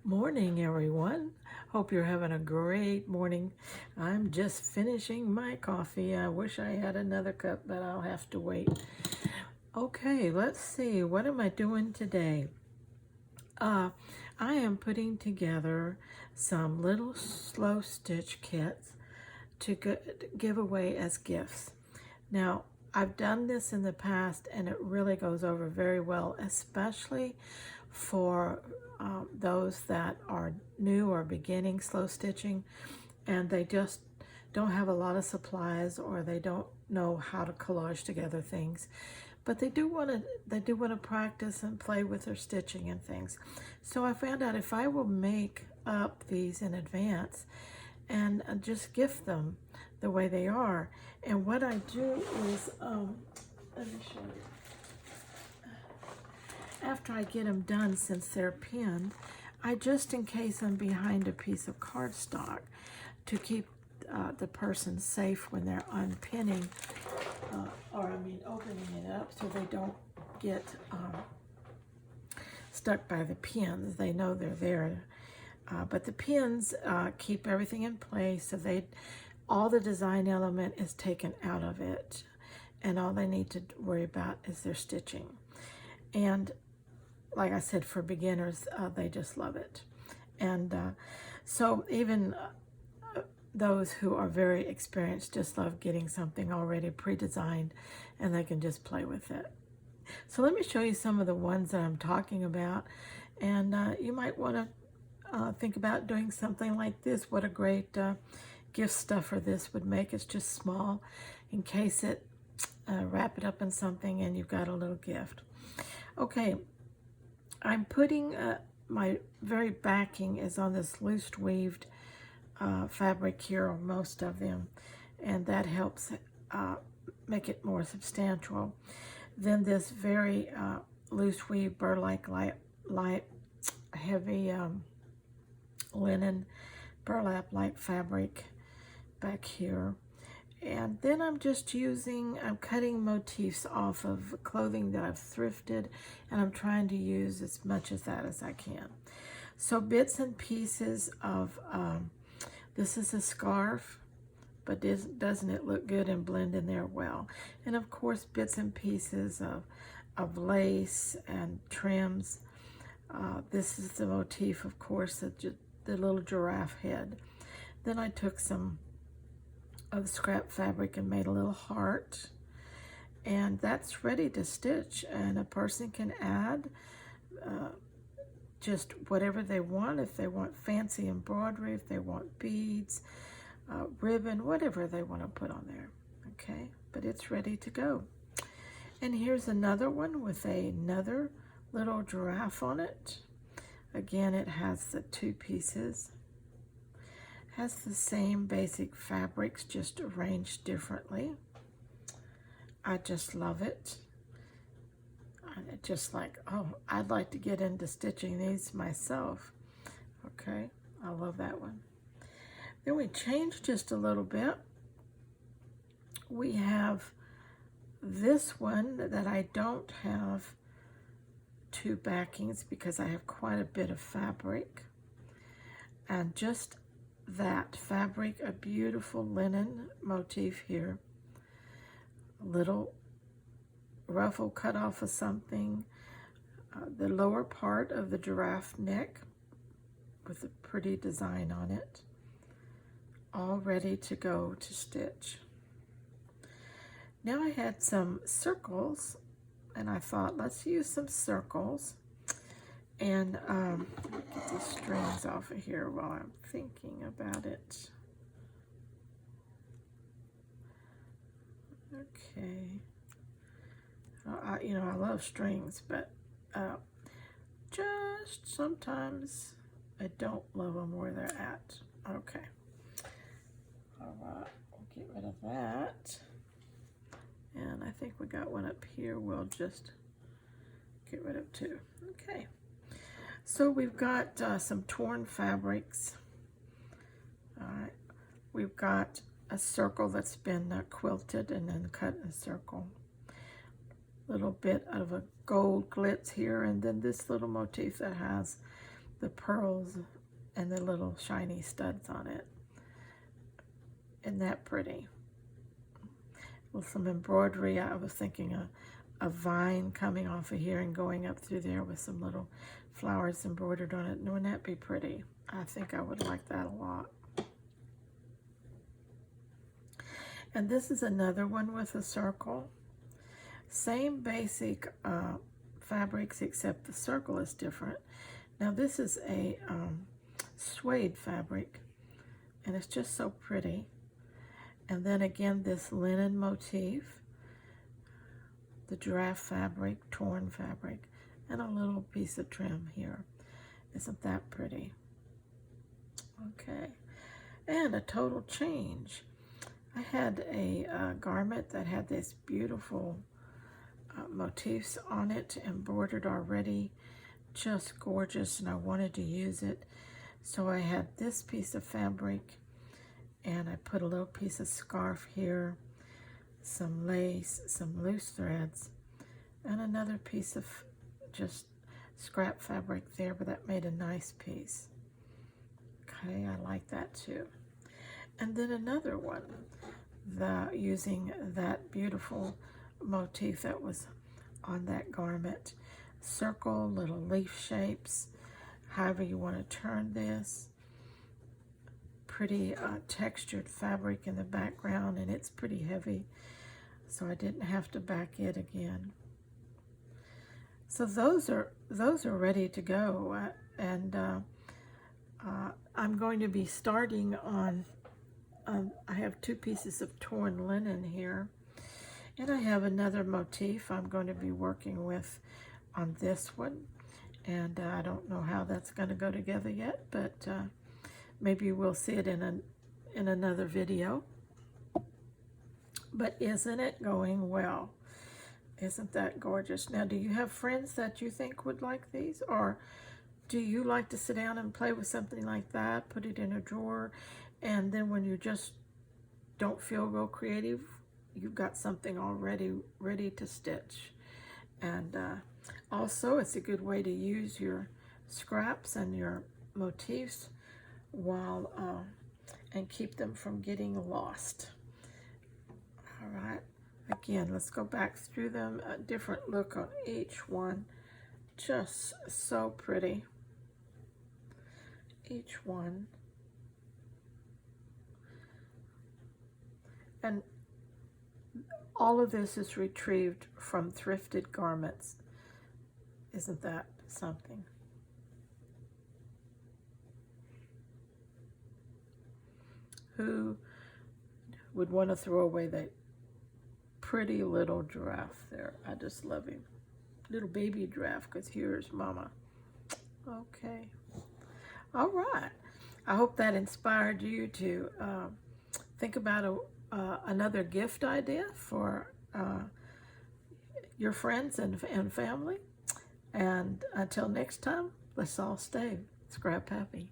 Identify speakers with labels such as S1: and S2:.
S1: Morning, everyone. Hope you're having a great morning. I'm just finishing my coffee. I wish I had another cup, but I'll have to wait. Okay, let's see. What am I doing today? Uh, I am putting together some little slow stitch kits to give away as gifts. Now, I've done this in the past and it really goes over very well, especially for those that are new or beginning slow stitching and they just don't have a lot of supplies or they don't know how to collage together things, but they do want to practice and play with their stitching and things. So I found out if I will make up these in advance and just gift them the way they are. And what I do is, let me show you. After I get them done, since they're pinned, I just encase them behind a piece of cardstock to keep the person safe when they're unpinning, opening it up so they don't get stuck by the pins. They know they're there. But the pins keep everything in place, so all the design element is taken out of it, and all they need to worry about is their stitching. And like I said, for beginners, they just love it. And so even those who are very experienced just love getting something already pre-designed, and they can just play with it. So let me show you some of the ones that I'm talking about, and you might want to think about doing something like this. What a great gift stuffer this would make. It's just small. Encase it, wrap it up in something, and you've got a little gift. Okay, I'm putting my very backing is on this loose weaved fabric here, or most of them, and that helps make it more substantial. Then this very loose weave burlap light heavy linen burlap-like fabric back here. And then I'm cutting motifs off of clothing that I've thrifted, and I'm trying to use as much of that as I can. So bits and pieces of, this is a scarf, but doesn't it look good and blend in there well? And of course, bits and pieces of lace and trims. This is the motif, of course, the little giraffe head. Then I took some of the scrap fabric and made a little heart, and that's ready to stitch. And a person can add just whatever they want. If they want fancy embroidery, if they want beads, ribbon, whatever they want to put on there. Okay, but it's ready to go. And here's another one with another little giraffe on it. Again, it has the two pieces. Has the same basic fabrics, just arranged differently. I just love it. I'm just like, oh, I'd like to get into stitching these myself. Okay, I love that one. Then we change just a little bit. We have this one that I don't have two backings because I have quite a bit of fabric. And just that fabric, a beautiful linen motif here. A little ruffle cut off of something. The lower part of the giraffe neck with a pretty design on it. All ready to go to stitch. Now I had some circles, and I thought, let's use some circles. And get these strings off of here while I'm thinking about it. Okay. I love strings, but just sometimes I don't love them where they're at. Okay. All right, we'll get rid of that. And I think we got one up here. We'll just get rid of two. Okay. So we've got some torn fabrics. All right. We've got a circle that's been quilted and then cut in a circle. Little bit of a gold glitz here, and then this little motif that has the pearls and the little shiny studs on it. Isn't that pretty? With some embroidery, I was thinking a vine coming off of here and going up through there with some little flowers embroidered on it. Wouldn't that be pretty? I think I would like that a lot. And this is another one with a circle. Same basic fabrics, except the circle is different. Now this is a suede fabric, and it's just so pretty. And then again, this linen motif, the giraffe fabric, torn fabric, and a little piece of trim here. Isn't that pretty? Okay, and a total change. I had a garment that had this beautiful motifs on it, embroidered already, just gorgeous, and I wanted to use it. So I had this piece of fabric, and I put a little piece of scarf here, some lace, some loose threads, and another piece of just scrap fabric there, but that made a nice piece. Okay, I like that too. And then another one, using that beautiful motif that was on that garment. Circle, little leaf shapes, however you want to turn this. Pretty textured fabric in the background, and it's pretty heavy, so I didn't have to back it again. So those are ready to go, and I'm going to be starting on. I have 2 pieces of torn linen here, and I have another motif I'm going to be working with on this one, and I don't know how that's going to go together yet, but maybe we'll see it in another video. But isn't it going well? Isn't that gorgeous? Now, do you have friends that you think would like these, or do you like to sit down and play with something like that, put it in a drawer, and then when you just don't feel real creative, you've got something already ready to stitch? And also, it's a good way to use your scraps and your motifs while and keep them from getting lost. All right, again, let's go back through them. A different look on each one. Just so pretty. Each one. And all of this is retrieved from thrifted garments. Isn't that something? Who would want to throw away that pretty little giraffe there? I just love him. Little baby giraffe, because here's mama. Okay. All right. I hope that inspired you to think about another gift idea for your friends and family. And until next time, let's all stay scrap happy.